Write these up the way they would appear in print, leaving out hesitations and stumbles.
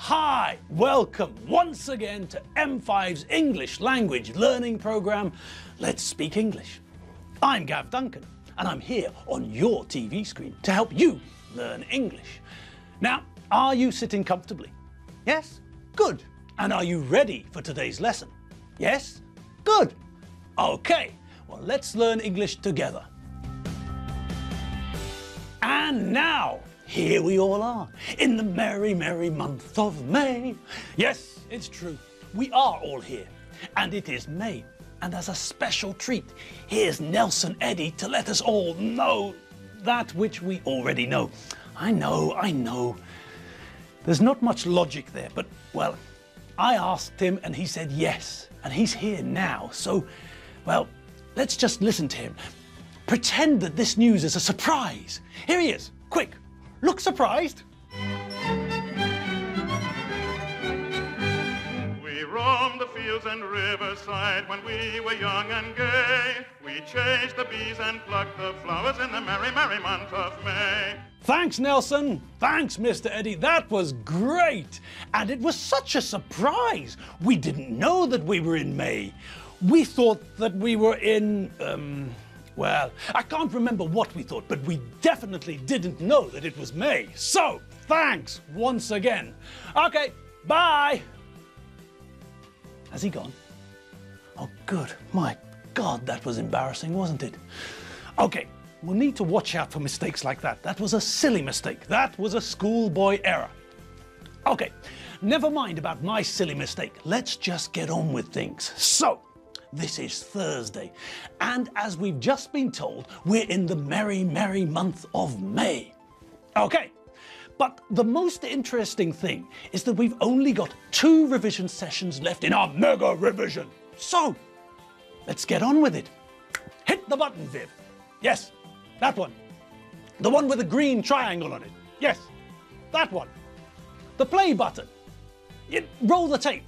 Hi, welcome once again to M5's English language learning program, Let's Speak English. I'm Gav Duncan and I'm here on your TV screen to help you learn English. Now, are you sitting comfortably? Yes? Good. And are you ready for today's lesson? Yes? Good. Okay, well let's learn English together. And now, here we all are, in the merry, merry month of May. Yes, it's true, we are all here, and it is May. And as a special treat, here's Nelson Eddy to let us all know that which we already know. I know. There's not much logic there, but, well, I asked him and he said yes, and he's here now. So, well, let's just listen to him. Pretend that this news is a surprise. Here he is, quick. Look surprised. We roamed the fields and riverside when we were young and gay. We chased the bees and plucked the flowers in the merry, merry month of May. Thanks, Nelson. Thanks, Mr. Eddy. That was great. And it was such a surprise. We didn't know that we were in May. We thought that we were in, well, I can't remember what we thought, but we definitely didn't know that it was May. So, thanks once again. Okay, bye. Has he gone? Oh, good. My God, that was embarrassing, wasn't it? Okay, we'll need to watch out for mistakes like that. That was a silly mistake. That was a schoolboy error. Okay, never mind about my silly mistake. Let's just get on with things. So, this is Thursday, and as we've just been told, we're in the merry, merry month of May. Okay, but the most interesting thing is that we've only got 2 revision sessions left in our mega revision. So, let's get on with it. Hit the button, Viv. Yes, that one. The one with the green triangle on it. Yes, that one. The play button. Roll the tape.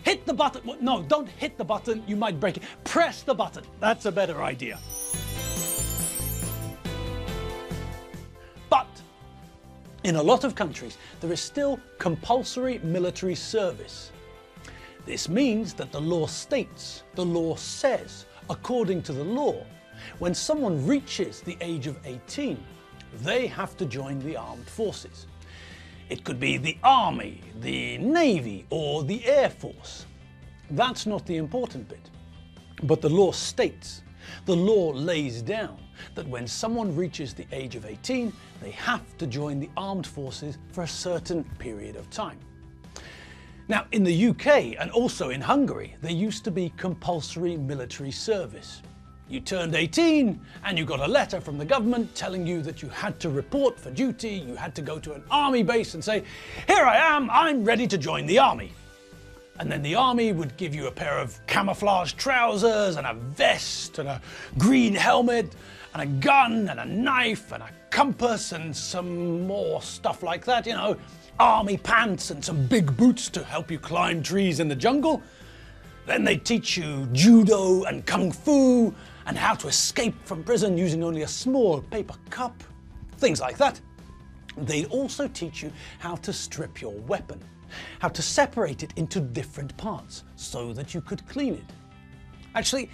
Hit the button. No, don't hit the button. You might break it. Press the button. That's a better idea. But in a lot of countries, there is still compulsory military service. This means that the law states, the law says, according to the law, when someone reaches the age of 18, they have to join the armed forces. It could be the Army, the Navy, or the Air Force. That's not the important bit. But the law states, the law lays down, that when someone reaches the age of 18, they have to join the armed forces for a certain period of time. Now, in the UK and also in Hungary, there used to be compulsory military service. You turned 18 and you got a letter from the government telling you that you had to report for duty, you had to go to an army base and say, "Here I am, I'm ready to join the army." And then the army would give you a pair of camouflage trousers and a vest and a green helmet and a gun and a knife and a compass and some more stuff like that, you know, army pants and some big boots to help you climb trees in the jungle. Then they teach you judo and kung fu and how to escape from prison using only a small paper cup, things like that. They'd also teach you how to strip your weapon, how to separate it into different parts so that you could clean it. Actually,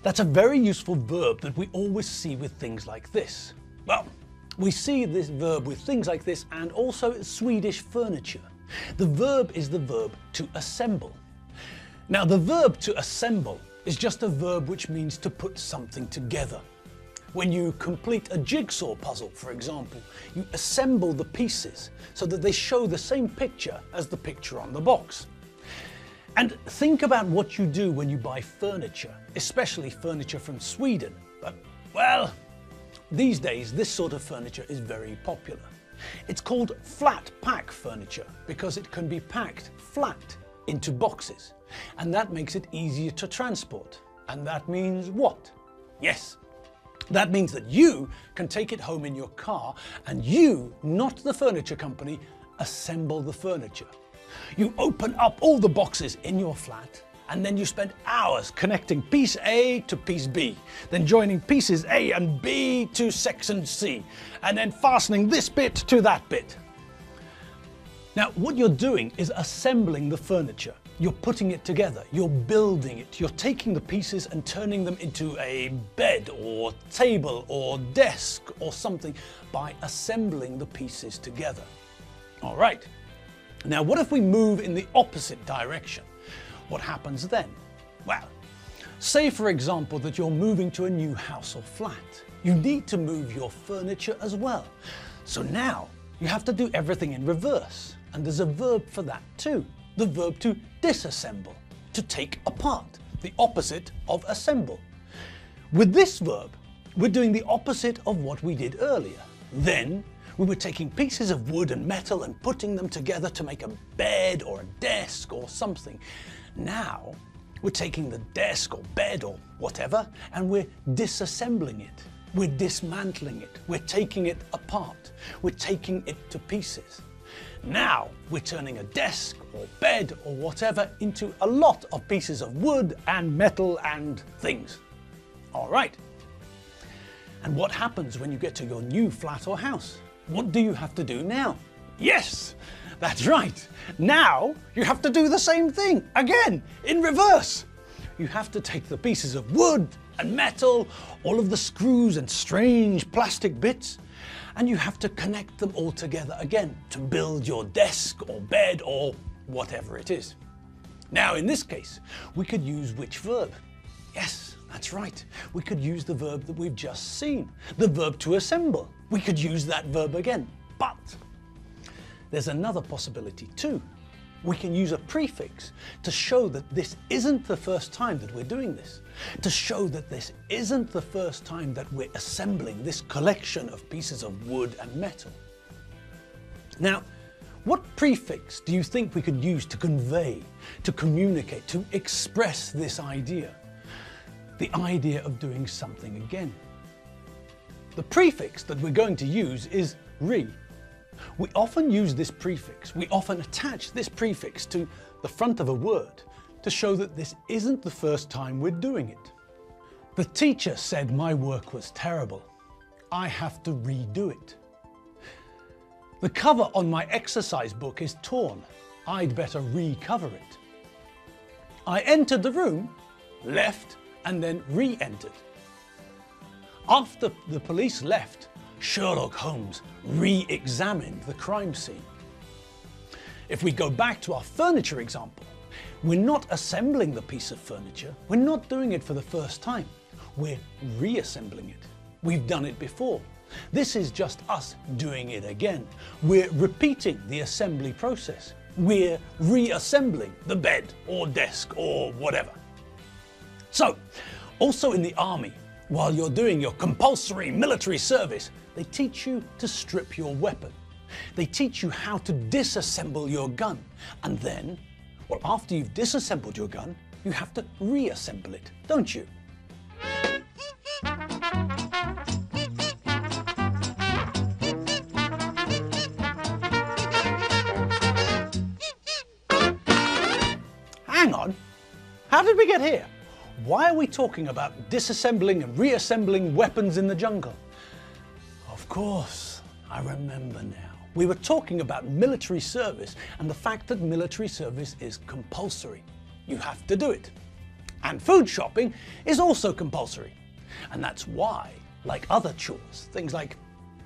that's a very useful verb that we always see with things like this. Well, we see this verb with things like this and also Swedish furniture. The verb is the verb to assemble. Now, the verb to assemble is just a verb which means to put something together. When you complete a jigsaw puzzle, for example, you assemble the pieces so that they show the same picture as the picture on the box. And think about what you do when you buy furniture, especially furniture from Sweden. But, well, these days this sort of furniture is very popular. It's called flat pack furniture because it can be packed flat into boxes. And that makes it easier to transport. And that means what? Yes, that means that you can take it home in your car and you, not the furniture company, assemble the furniture. You open up all the boxes in your flat and then you spend hours connecting piece A to piece B, then joining pieces A and B to section C, and then fastening this bit to that bit. Now, what you're doing is assembling the furniture. You're putting it together, you're building it, you're taking the pieces and turning them into a bed or table or desk or something by assembling the pieces together. All right. Now, what if we move in the opposite direction? What happens then? Well, say for example that you're moving to a new house or flat. You need to move your furniture as well. So now you have to do everything in reverse. And there's a verb for that too. The verb to disassemble, to take apart, the opposite of assemble. With this verb, we're doing the opposite of what we did earlier. Then we were taking pieces of wood and metal and putting them together to make a bed or a desk or something. Now we're taking the desk or bed or whatever and we're disassembling it. We're dismantling it. We're taking it apart. We're taking it to pieces. Now we're turning a desk or bed or whatever into a lot of pieces of wood and metal and things. All right. And what happens when you get to your new flat or house? What do you have to do now? Yes, that's right. Now you have to do the same thing again in reverse. You have to take the pieces of wood and metal, all of the screws and strange plastic bits, and you have to connect them all together again to build your desk or bed or whatever it is. Now in this case, we could use which verb? Yes, that's right. We could use the verb that we've just seen, the verb to assemble. We could use that verb again, but there's another possibility too. We can use a prefix to show that this isn't the first time that we're doing this, to show that this isn't the first time that we're assembling this collection of pieces of wood and metal. Now, what prefix do you think we could use to convey, to communicate, to express this idea? The idea of doing something again. The prefix that we're going to use is re. We often use this prefix, we often attach this prefix to the front of a word to show that this isn't the first time we're doing it. The teacher said my work was terrible. I have to redo it. The cover on my exercise book is torn. I'd better recover it. I entered the room, left, and then re-entered. After the police left, Sherlock Holmes re-examined the crime scene. If we go back to our furniture example, we're not assembling the piece of furniture. We're not doing it for the first time. We're reassembling it. We've done it before. This is just us doing it again. We're repeating the assembly process. We're reassembling the bed or desk or whatever. So, also in the army, while you're doing your compulsory military service, they teach you to strip your weapon. They teach you how to disassemble your gun. And then, well, after you've disassembled your gun, you have to reassemble it, don't you? Hang on, how did we get here? Why are we talking about disassembling and reassembling weapons in the jungle? Of course, I remember now. We were talking about military service and the fact that military service is compulsory. You have to do it. And food shopping is also compulsory. And that's why, like other chores, things like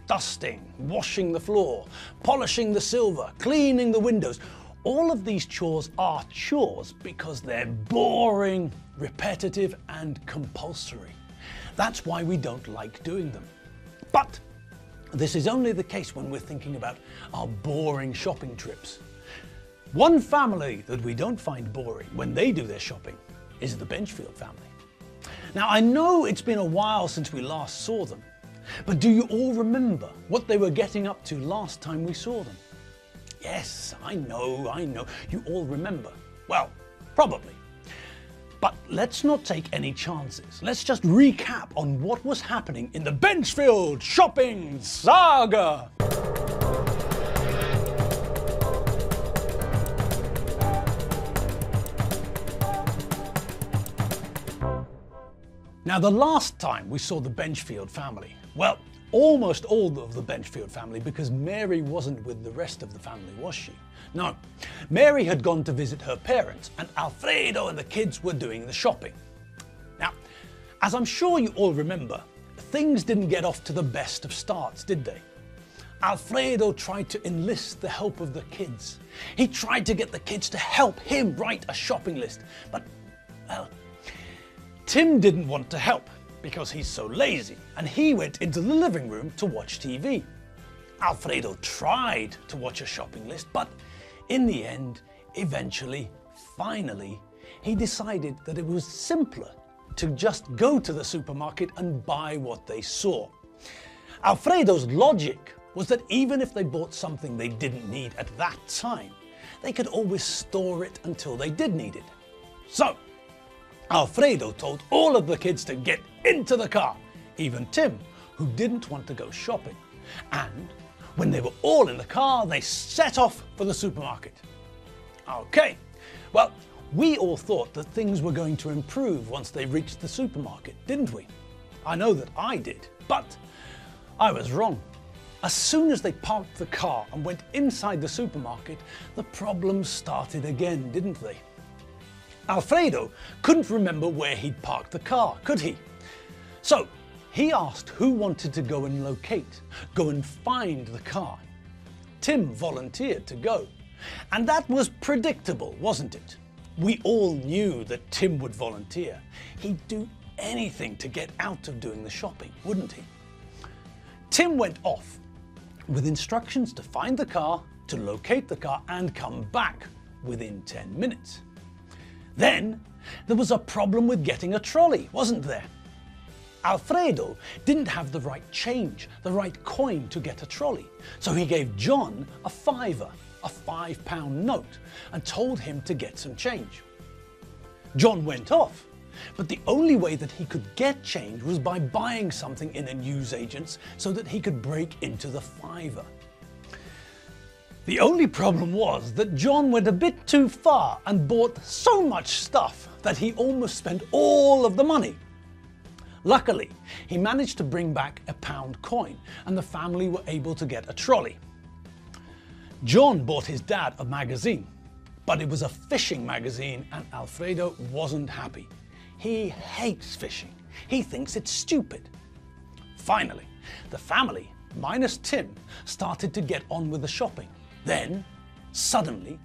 dusting, washing the floor, polishing the silver, cleaning the windows, all of these chores are chores because they're boring, repetitive, and compulsory. That's why we don't like doing them. But this is only the case when we're thinking about our boring shopping trips. One family that we don't find boring when they do their shopping is the Benchfield family. Now, I know it's been a while since we last saw them, but do you all remember what they were getting up to last time we saw them? Yes, I know, you all remember. Well, probably. But let's not take any chances. Let's just recap on what was happening in the Benchfield shopping saga. Now, the last time we saw the Benchfield family, well, almost all of the Benchfield family, because Mary wasn't with the rest of the family, was she? No. Mary had gone to visit her parents, and Alfredo and the kids were doing the shopping. Now, as I'm sure you all remember, things didn't get off to the best of starts, did they? Alfredo tried to enlist the help of the kids. He tried to get the kids to help him write a shopping list, but, well, Tim didn't want to help because he's so lazy, and he went into the living room to watch TV. Alfredo tried to watch a shopping list, but in the end, eventually, finally, he decided that it was simpler to just go to the supermarket and buy what they saw. Alfredo's logic was that even if they bought something they didn't need at that time, they could always store it until they did need it. So, Alfredo told all of the kids to get into the car, even Tim, who didn't want to go shopping. And when they were all in the car, they set off for the supermarket. Okay, well, we all thought that things were going to improve once they reached the supermarket, didn't we? I know that I did, but I was wrong. As soon as they parked the car and went inside the supermarket, the problems started again, didn't they? Alfredo couldn't remember where he'd parked the car, could he? So he asked who wanted to go and locate, go and find the car. Tim volunteered to go. And that was predictable, wasn't it? We all knew that Tim would volunteer. He'd do anything to get out of doing the shopping, wouldn't he? Tim went off with instructions to find the car, to locate the car and come back within 10 minutes. Then there was a problem with getting a trolley, wasn't there? Alfredo didn't have the right change, the right coin to get a trolley, so he gave John a £5, a £5 note, and told him to get some change. John went off, but the only way that he could get change was by buying something in a newsagent's so that he could break into the £5. The only problem was that John went a bit too far and bought so much stuff that he almost spent all of the money. Luckily, he managed to bring back a £1 coin and the family were able to get a trolley. John bought his dad a magazine, but it was a fishing magazine and Alfredo wasn't happy. He hates fishing. He thinks it's stupid. Finally, the family, minus Tim, started to get on with the shopping. Then, suddenly,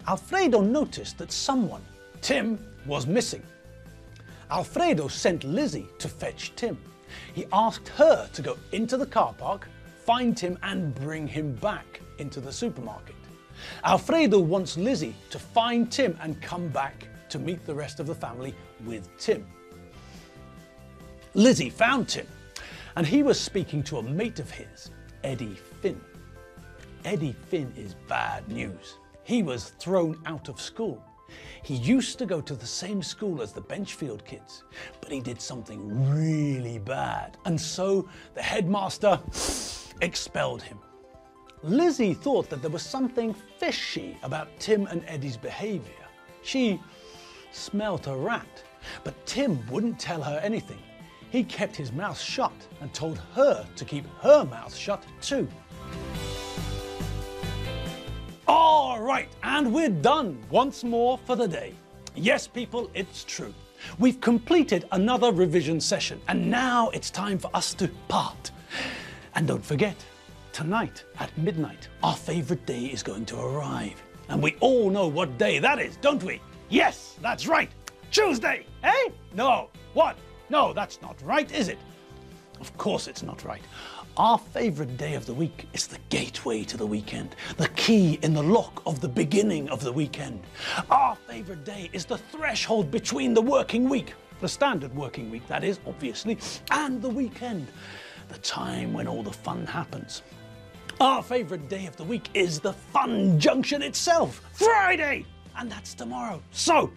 Alfredo noticed that someone, Tim, was missing. Alfredo sent Lizzie to fetch Tim. He asked her to go into the car park, find Tim and bring him back into the supermarket. Alfredo wants Lizzie to find Tim and come back to meet the rest of the family with Tim. Lizzie found Tim, and he was speaking to a mate of his, Eddie Finn. Eddie Finn is bad news. He was thrown out of school. He used to go to the same school as the Benchfield kids, but he did something really bad, and so the headmaster expelled him. Lizzie thought that there was something fishy about Tim and Eddie's behaviour. She smelt a rat, but Tim wouldn't tell her anything. He kept his mouth shut and told her to keep her mouth shut too. All right, and we're done once more for the day. Yes, people, it's true. We've completed another revision session, and now it's time for us to part. And don't forget, tonight at midnight, our favourite day is going to arrive. And we all know what day that is, don't we? Yes, that's right. Tuesday, eh? No. What? No, that's not right, is it? Of course it's not right. Our favourite day of the week is the gateway to the weekend, the key in the lock of the beginning of the weekend. Our favourite day is the threshold between the working week, the standard working week that is, obviously, and the weekend, the time when all the fun happens. Our favourite day of the week is the fun junction itself, Friday, and that's tomorrow. So,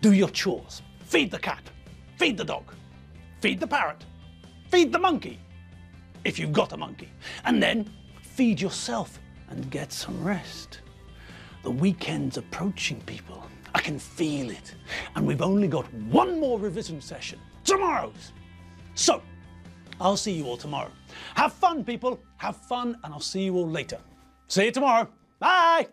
do your chores, feed the cat, feed the dog, feed the parrot, feed the monkey, if you've got a monkey, and then feed yourself and get some rest. The weekend's approaching, people. I can feel it. And we've only got one more revision session, tomorrow's. So, I'll see you all tomorrow. Have fun, people. Have fun, and I'll see you all later. See you tomorrow. Bye.